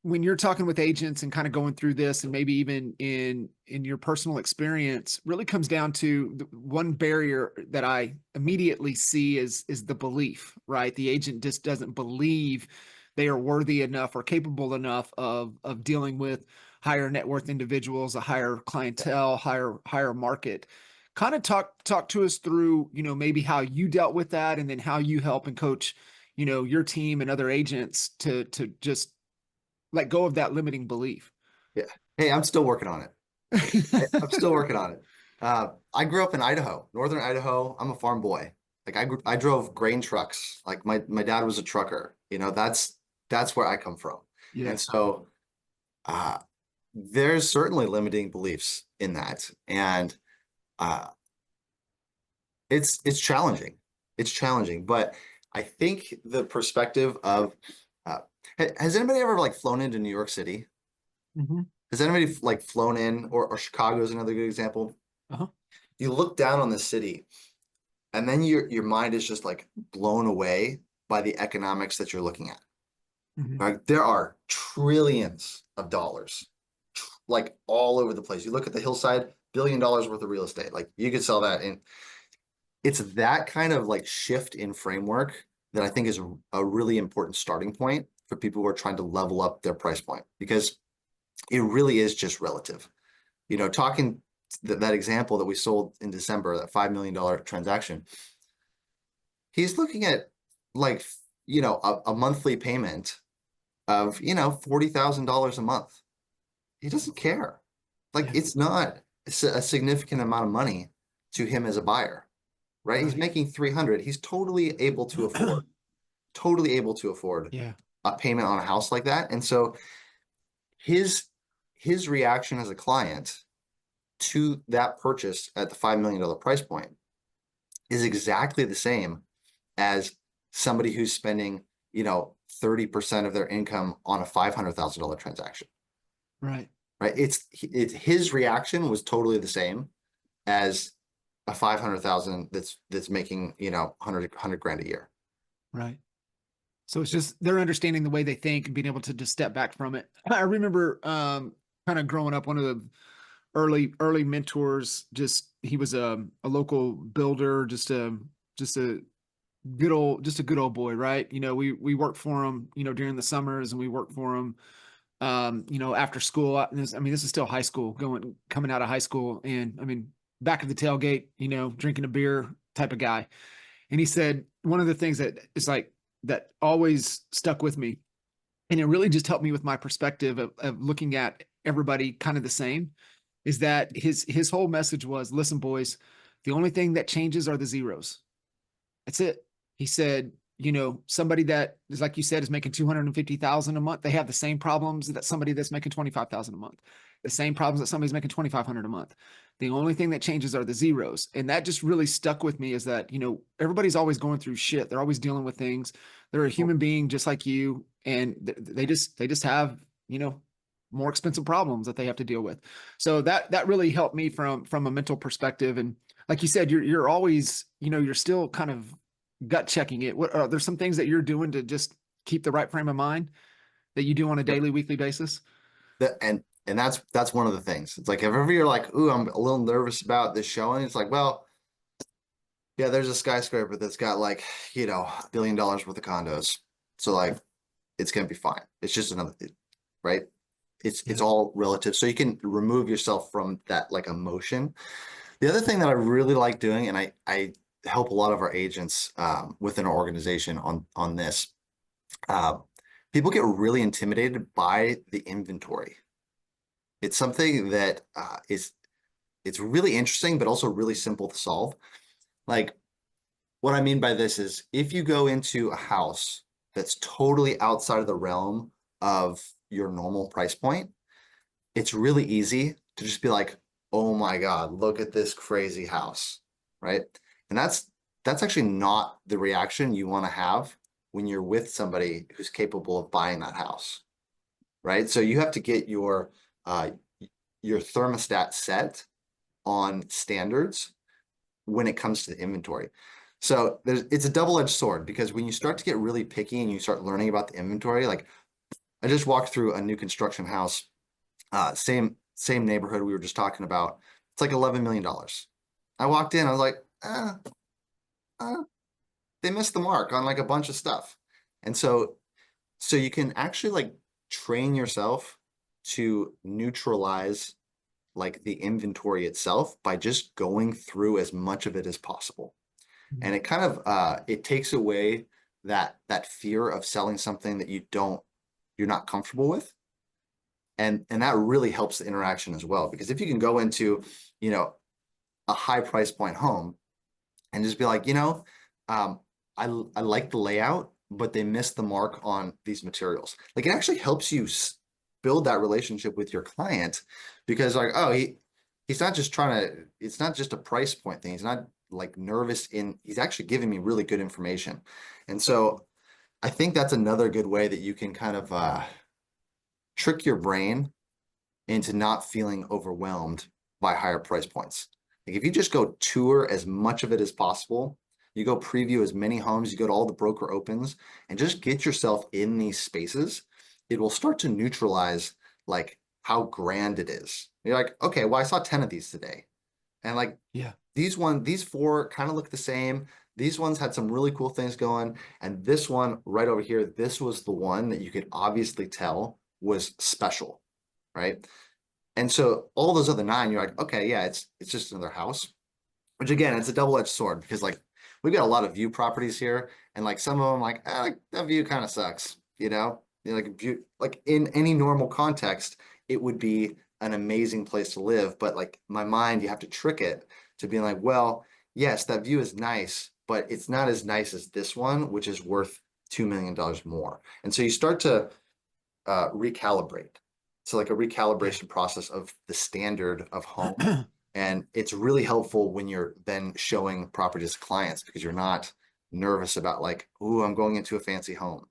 when you're talking with agents and kind of going through this, and maybe even in your personal experience, really comes down to the one barrier that I immediately see is the belief, right? The agent just doesn't believe they are worthy enough or capable enough of dealing with higher net worth individuals, a higher clientele, higher market. Kind of talk to us through, maybe how you dealt with that, and then how you help and coach, your team and other agents to just let go of that limiting belief. Yeah. Hey, I'm still working on it. I'm still working on it. I grew up in Idaho, northern Idaho. I'm a farm boy. Like I drove grain trucks. Like my dad was a trucker. That's where I come from. And Yeah. so uh, there's certainly limiting beliefs in that, and uh, it's challenging. It's challenging, but I think the perspective of uh, has anybody ever like flown into New York City? Hmm. Has anybody like flown in, or Chicago is another good example? Uh-huh. You look down on the city, and then your mind is just like blown away by the economics that you're looking at. Hmm. Right? There are trillions of dollars like all over the place. You look at the hillside, $1 billion worth of real estate. Like you could sell that. And it's that kind of like shift in framework that I think is a really important starting point for people who are trying to level up their price point, because it really is just relative. Talking that example that we sold in December, that $5 million transaction, he's looking at like, a monthly payment of, $40,000 a month. He doesn't care. Like Yeah. it's not a significant amount of money to him as a buyer, right? He's Right. making 300. He's totally able to afford Yeah. a payment on a house like that. And so his his reaction as a client to that purchase at the $5 million price point is exactly the same as somebody who's spending, 30% of their income on a $500,000 transaction, Right. right? It's his reaction was totally the same as a 500,000 that's making, 100 grand a year. Right. So it's just they're understanding the way they think and being able to just step back from it. I remember kind of growing up, one of the early mentors, just he was a local builder, just a just a good old boy, right? We worked for him, during the summers, and we worked for him after school. This is still high school, coming out of high school, and back at the tailgate, drinking a beer type of guy. And he said one of the things that is like that always stuck with me, and it really just helped me with my perspective of looking at everybody kind of the same, is that his whole message was, listen, boys, the only thing that changes are the zeros. That's it. He said, somebody that is, like you said, is making 250,000 a month, they have the same problems that somebody that's making 25,000 a month, the same problems that somebody's making 2,500 a month. The only thing that changes are the zeros. And that just really stuck with me, is that, everybody's always going through shit. They're always dealing with things. They're a human being just like you. And they just have, more expensive problems that they have to deal with. So that really helped me from a mental perspective. And like you said, you're always, you're still kind of gut checking it. What are there some things that you're doing to just keep the right frame of mind that you do on a Yep. daily, weekly basis? And that's one of the things. It's like if ever you're like, ooh, I'm a little nervous about this showing, it's like, well, yeah, there's a skyscraper that's got like, $1 billion worth of condos. So like it's gonna be fine. It's just another, right? It's Yeah. all relative. So you can remove yourself from that like emotion. The other thing that I really like doing, and I help a lot of our agents within our organization on this. Uh, People get really intimidated by the inventory. It's something that it's really interesting, but also really simple to solve. Like what I mean by this is if you go into a house that's totally outside of the realm of your normal price point, it's really easy to just be like, oh my God, look at this crazy house, right? And that's actually not the reaction you want to have when you're with somebody who's capable of buying that house, right? So you have to get uh, your thermostat set on standards when it comes to the inventory. So it's a double-edged sword, because when you start to get really picky and you start learning about the inventory, like I just walked through a new construction house, same neighborhood we were just talking about. It's like $11 million. I walked in, I was like, they missed the mark on like a bunch of stuff. And so you can actually like train yourself to neutralize like the inventory itself by just going through as much of it as possible. And it kind of it takes away that fear of selling something that you're not comfortable with. And that really helps the interaction as well. Because if you can go into, you know, a high price point home and just be like, you know, I like the layout, but they missed the mark on these materials. Like it actually helps you build that relationship with your client, because like, oh, he's not just trying to, it's not just a price point thing. He's not like nervous he's actually giving me really good information. And so I think that's another good way that you can kind of trick your brain into not feeling overwhelmed by higher price points. Like if you just go tour as much of it as possible, you go preview as many homes, you go to all the broker opens and just get yourself in these spaces, it will start to neutralize like how grand it is. You're like, okay, well, I saw 10 of these today. And like, Yeah. these 4 kind of look the same. These ones had some really cool things going. And this one right over here, this was the one that you could obviously tell was special, right? And so all those other 9, you're like, okay, yeah, it's just another house. Which again, it's a double-edged sword, because like we've got a lot of view properties here, and like some of them like that view kind of sucks, you know? Like view, like in any normal context, it would be an amazing place to live, but like my mind, you have to trick it to being like, well, yes, that view is nice, but it's not as nice as this one, which is worth $2 million more. And so you start to recalibrate. So like a recalibration process of the standard of home. And it's really helpful when you're then showing properties to clients, because you're not nervous about like, oh, I'm going into a fancy home.